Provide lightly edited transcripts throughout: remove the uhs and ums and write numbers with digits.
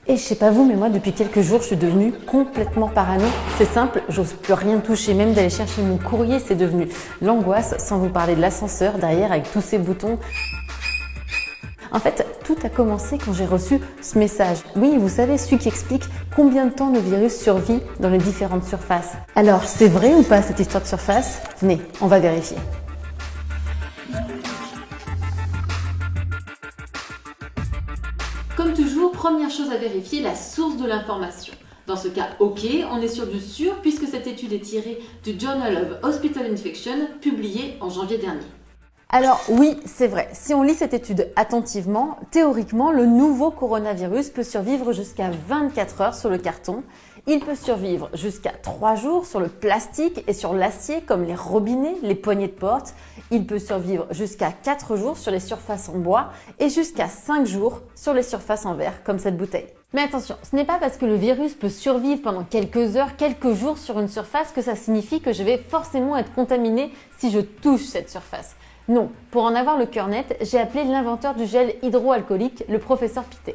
Et je sais pas vous, mais moi depuis quelques jours je suis devenue complètement parano. C'est simple, j'ose plus rien toucher, même d'aller chercher mon courrier, c'est devenu l'angoisse, sans vous parler de l'ascenseur derrière avec tous ces boutons. En fait, tout a commencé quand j'ai reçu ce message. Oui, vous savez, celui qui explique combien de temps le virus survit dans les différentes surfaces. Alors, c'est vrai ou pas cette histoire de surface? Venez, on va vérifier. Comme toujours, première chose à vérifier, la source de l'information. Dans ce cas, ok, on est sur du sûr puisque cette étude est tirée du Journal of Hospital Infection, publié en janvier dernier. Alors oui, c'est vrai, si on lit cette étude attentivement, théoriquement, le nouveau coronavirus peut survivre jusqu'à 24 heures sur le carton. Il peut survivre jusqu'à 3 jours sur le plastique et sur l'acier comme les robinets, les poignées de porte. Il peut survivre jusqu'à 4 jours sur les surfaces en bois et jusqu'à 5 jours sur les surfaces en verre comme cette bouteille. Mais attention, ce n'est pas parce que le virus peut survivre pendant quelques heures, quelques jours sur une surface que ça signifie que je vais forcément être contaminé si je touche cette surface. Non, pour en avoir le cœur net, j'ai appelé l'inventeur du gel hydroalcoolique, le professeur Pittet.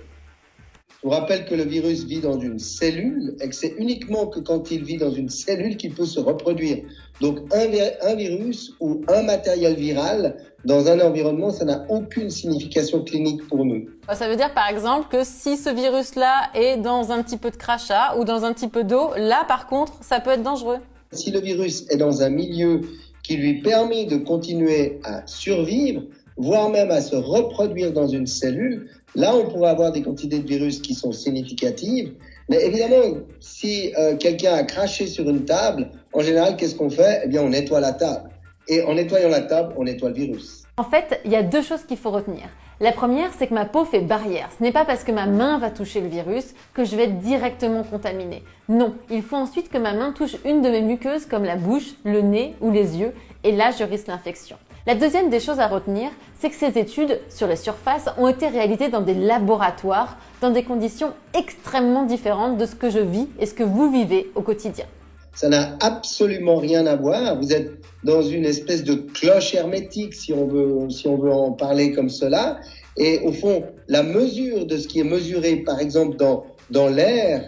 Je vous rappelle que le virus vit dans une cellule et que c'est uniquement que quand il vit dans une cellule qu'il peut se reproduire. Donc un virus ou un matériel viral dans un environnement, ça n'a aucune signification clinique pour nous. Ça veut dire par exemple que si ce virus-là est dans un petit peu de crachat ou dans un petit peu d'eau, là par contre, ça peut être dangereux. Si le virus est dans un milieu qui lui permet de continuer à survivre, voire même à se reproduire dans une cellule, là on pourrait avoir des quantités de virus qui sont significatives. Mais évidemment, si quelqu'un a craché sur une table, en général, qu'est-ce qu'on fait? Eh bien, on nettoie la table. Et en nettoyant la table, on nettoie le virus. En fait, il y a 2 choses qu'il faut retenir. La première, c'est que ma peau fait barrière. Ce n'est pas parce que ma main va toucher le virus que je vais être directement contaminée. Non, il faut ensuite que ma main touche une de mes muqueuses comme la bouche, le nez ou les yeux, et là je risque l'infection. La deuxième des choses à retenir, c'est que ces études sur les surfaces ont été réalisées dans des laboratoires, dans des conditions extrêmement différentes de ce que je vis et ce que vous vivez au quotidien. Ça n'a absolument rien à voir. Vous êtes dans une espèce de cloche hermétique, si on veut en parler comme cela. Et au fond, la mesure de ce qui est mesuré, par exemple, dans l'air,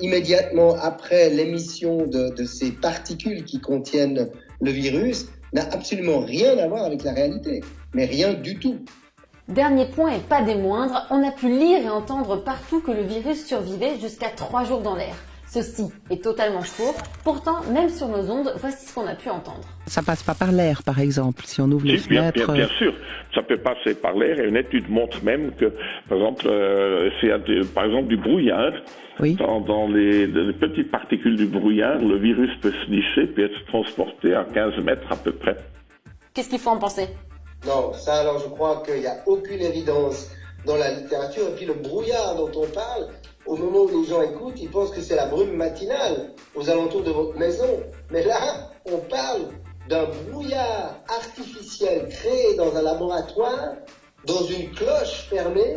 immédiatement après l'émission de ces particules qui contiennent le virus, n'a absolument rien à voir avec la réalité. Mais rien du tout. Dernier point et pas des moindres, on a pu lire et entendre partout que le virus survivait jusqu'à 3 jours dans l'air. Ceci est totalement faux. Pourtant, même sur nos ondes, voici ce qu'on a pu entendre. Ça passe pas par l'air, par exemple, si on ouvre les fenêtres. Bien sûr, ça peut passer par l'air et une étude montre même que, par exemple, s'il y a du brouillard, oui. Dans les petites particules du brouillard, le virus peut se glisser puis être transporté à 15 mètres à peu près. Qu'est-ce qu'il faut en penser? Non, ça alors je crois qu'il n'y a aucune évidence dans la littérature. Et puis le brouillard dont on parle, au moment où les gens écoutent, ils pensent que c'est la brume matinale aux alentours de votre maison. Mais là, on parle d'un brouillard artificiel créé dans un laboratoire, dans une cloche fermée,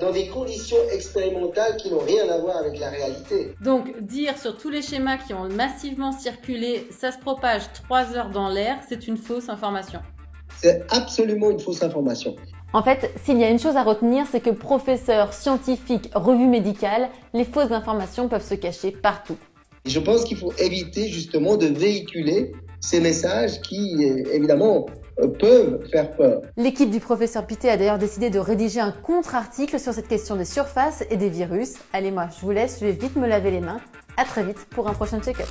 dans des conditions expérimentales qui n'ont rien à voir avec la réalité. Donc, dire sur tous les schémas qui ont massivement circulé, ça se propage 3 heures dans l'air, c'est une fausse information. C'est absolument une fausse information. En fait, s'il y a une chose à retenir, c'est que professeurs, scientifiques, revues médicales, les fausses informations peuvent se cacher partout. Je pense qu'il faut éviter justement de véhiculer ces messages qui, évidemment, peuvent faire peur. L'équipe du professeur Pittet a d'ailleurs décidé de rédiger un contre-article sur cette question des surfaces et des virus. Allez, moi, je vous laisse, je vais vite me laver les mains. À très vite pour un prochain check-up.